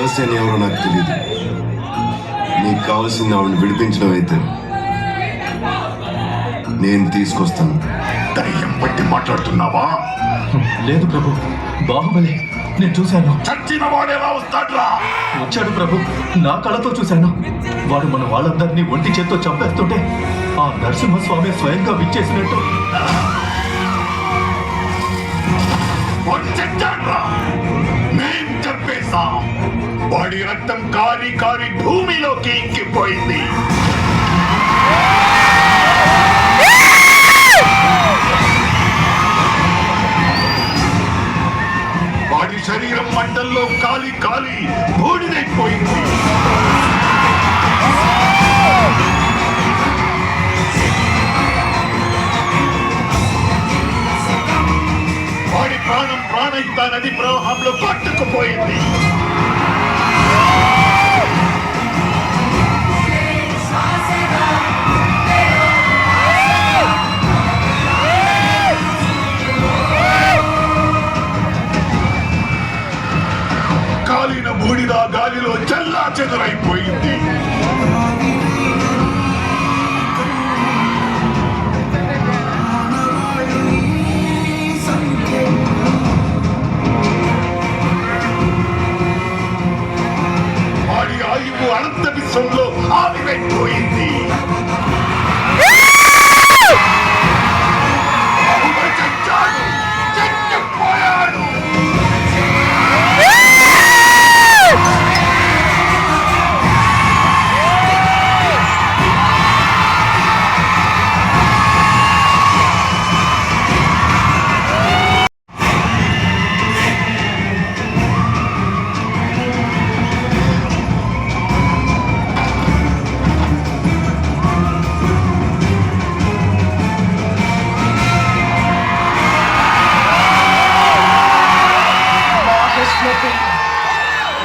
దేవసేన ఎవరో నాకు తెలియదు. నీకు కావాల్సింది ఆవిడని విడిపించడం అయితే నేను తీసుకొస్తాను. దయ్యం పట్టి మాట్లాడుతున్నావా? లేదు ప్రభు, బాహుబలి నేను చూశాను. చచ్చిన వాడు ఎలా వస్తాడ్రా? వచ్చాడు ప్రభు, నా కళ్ళతో చూశాను. వాడు మన వాళ్ళందరినీ ఒంటి చేత్తో చంపేస్తుంటే ఆ నరసింహస్వామి స్వయంగా విచ్చేసినట్టు. మేం చంపేశాం. వాడి రక్తం కారి కారి భూమిలోకి ఇంకిపోయింది. వాడి శరీరం మంటల్లో కాలి కాలి బూడిదైపోయింది. వాడి ప్రాణం ప్రాణహిత నది ప్రవాహంలో పట్టుకుపోయింది. కాలిన బూడిద గాలిలో చల్లా చెదురైపోయింది. వాడి ఆయువు అనంత విశ్వంలో ఆవిరైపోయింది. చచ్చాడు, చచ్చిపోయాడు.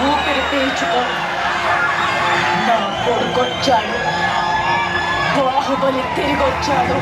ఊపిరి పీల్చుకో. నా కొడుకొచ్చాడు, బాహుబలి తిరిగొచ్చాడు.